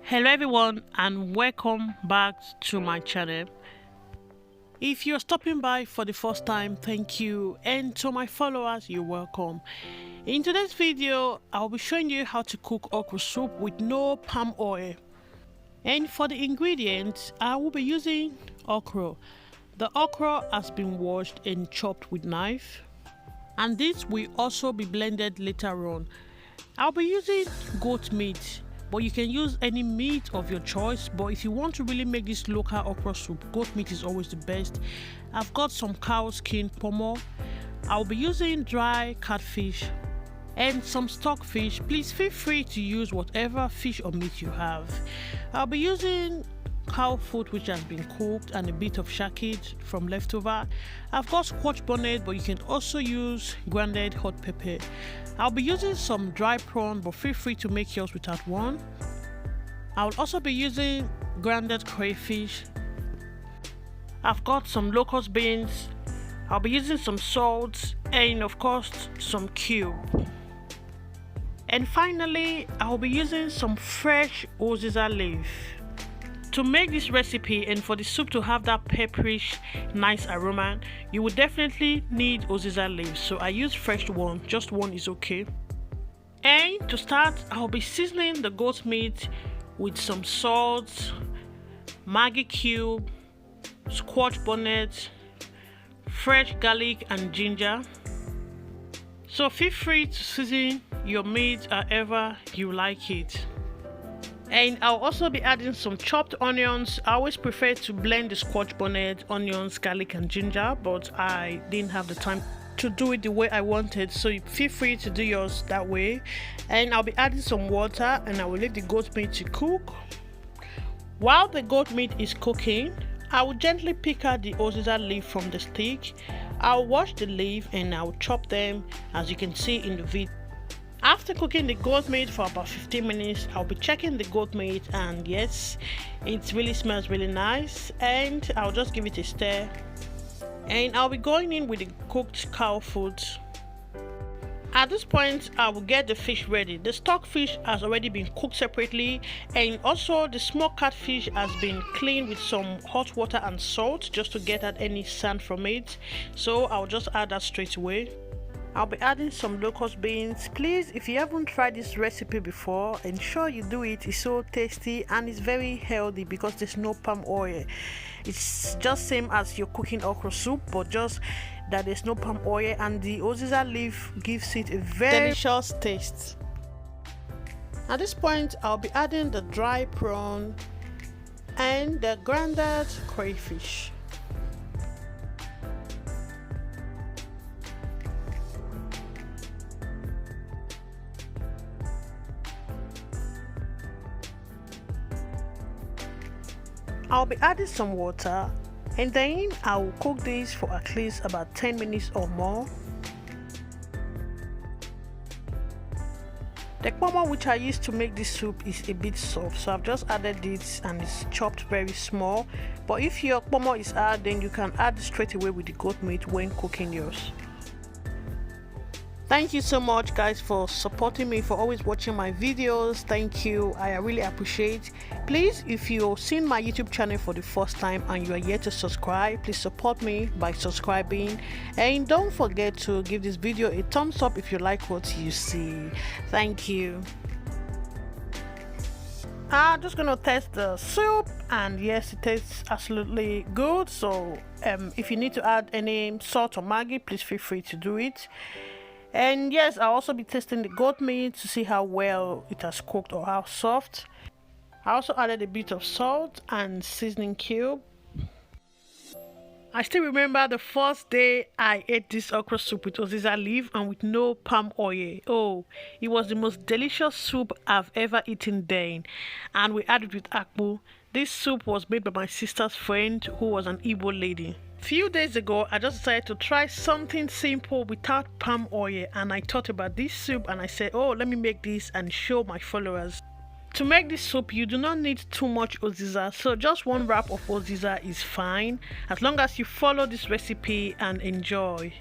Hello everyone and welcome back to my channel. If you're stopping by for the first time, thank you, and to my followers, you're welcome. In today's video, I'll be showing you how to cook okra soup with no palm oil. And for the ingredients, I will be using okra. The okra has been washed and chopped with knife, and this will also be blended later on. I'll be using goat meat, but you can use any meat of your choice. But if you want to really make this local okra soup, goat meat is always the best. I've got some cow skin pomo. I'll be using dry catfish and some stockfish. Please feel free to use whatever fish or meat you have. I'll be using cow foot which has been cooked and a bit of shakid from leftover. I've got squash bonnet, but you can also use grounded hot pepper. I'll be using some dry prawn, but feel free to make yours without one. I'll also be using grounded crayfish. I've got some locust beans. I'll be using some salt and of course some cube. And finally, I'll be using some fresh uziza leaf. To make this recipe and for the soup to have that pepperish nice aroma, you will definitely need uziza leaves. So I use fresh one, just one is okay. And to start, I'll be seasoning the goat meat with some salt, Maggi cube, squash bonnet, fresh garlic and ginger. So feel free to season your meat however you like it. And I'll also be adding some chopped onions. I always prefer to blend the squash bonnet, onions, garlic and ginger, but I didn't have the time to do it the way I wanted, so feel free to do yours that way. And I'll be adding some water and I will leave the goat meat to cook. While the goat meat is cooking, I will gently pick out the uziza leaf from the stick. I'll wash the leaf and I'll chop them as you can see in the video. After cooking the goat meat for about 15 minutes, I'll be checking the goat meat, and yes, it really smells really nice. And I'll just give it a stir. And I'll be going in with the cooked cow foot. At this point, I will get the fish ready. The stockfish has already been cooked separately, and also the smoked catfish has been cleaned with some hot water and salt just to get out any sand from it. So I'll just add that straight away. I'll be adding some locust beans. Please, if you haven't tried this recipe before, ensure you do it. It's so tasty and it's very healthy because there's no palm oil. It's just same as you're cooking okra soup, but just that there's no palm oil, and the uziza leaf gives it a very delicious taste. At this point, I'll be adding the dry prawn and the grounded crayfish. I'll be adding some water, and then I will cook this for at least about 10 minutes or more. The pomo which I used to make this soup is a bit soft, so I've just added this and it's chopped very small. But if your pomo is hard, then you can add straight away with the goat meat when cooking yours. Thank you so much guys for supporting me, for always watching my videos. Thank you, I really appreciate. Please, if you've seen my YouTube channel for the first time and you are yet to subscribe, please support me by subscribing, and don't forget to give this video a thumbs up if you like what you see. Thank you. I'm just gonna test the soup, and yes, it tastes absolutely good. So if you need to add any salt or Maggi, please feel free to do it. And yes, I'll also be testing the goat meat to see how well it has cooked or how soft. I also added a bit of salt and seasoning cube. I still remember the first day I ate this okra soup with uziza leaf and with no palm oil. Oh, it was the most delicious soup I've ever eaten then. And we added with akpu. This soup was made by my sister's friend who was an Igbo lady. Few days ago, I just decided to try something simple without palm oil, and I thought about this soup and I said, oh, let me make this and show my followers. To make this soup, you do not need too much uziza, so just one wrap of uziza is fine as long as you follow this recipe and enjoy.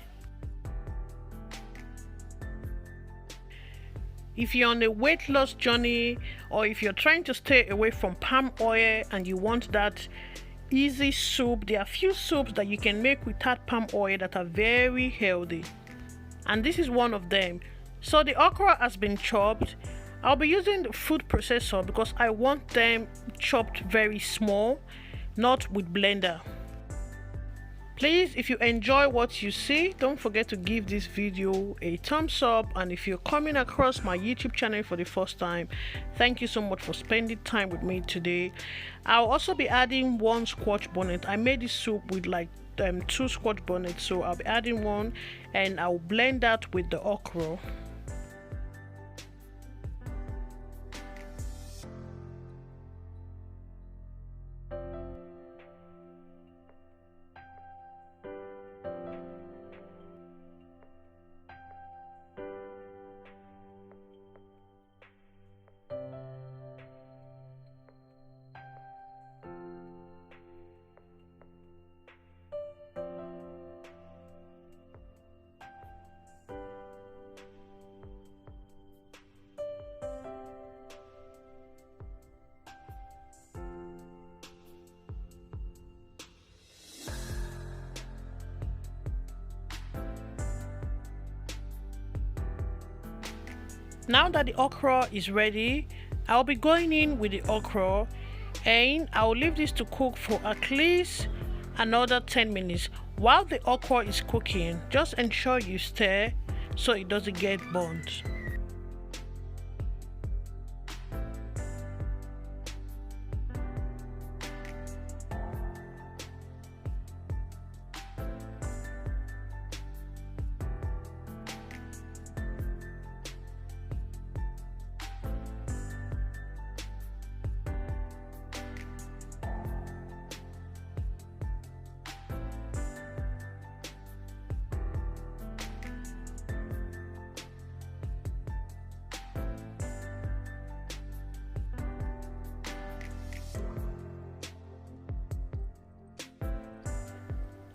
If you're on a weight loss journey, or if you're trying to stay away from palm oil and you want that easy soup, there are few soups that you can make without palm oil that are very healthy, and this is one of them. So the okra has been chopped. I'll be using the food processor because I want them chopped very small, not with blender. Please, if you enjoy what you see, don't forget to give this video a thumbs up, and if you're coming across my YouTube channel for the first time, thank you so much for spending time with me today. I'll also be adding 1 squash bonnet. I made this soup with like 2 squash bonnets, so I'll be adding 1 and I'll blend that with the okra. Now that the okra is ready, I'll be going in with the okra, and I'll leave this to cook for at least another 10 minutes. While the okra is cooking, just ensure you stir so it doesn't get burnt.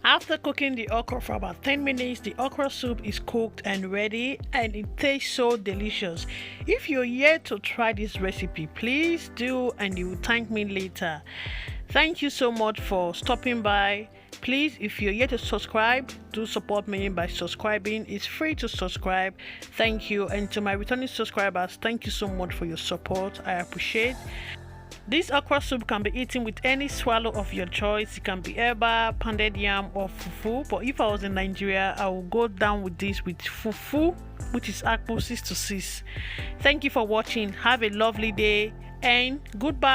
After cooking the okra for about 10 minutes, the okra soup is cooked and ready, and it tastes so delicious. If you're yet to try this recipe, please do, and you will thank me later. Thank you so much for stopping by. Please, if you're yet to subscribe, do support me by subscribing. It's free to subscribe. Thank you. And to my returning subscribers, thank you so much for your support. I appreciate. This okra soup can be eaten with any swallow of your choice. It can be eba, pounded yam, or fufu. But if I was in Nigeria, I will go down with this with fufu, which is akpu 6 to 6. Thank you for watching. Have a lovely day and goodbye.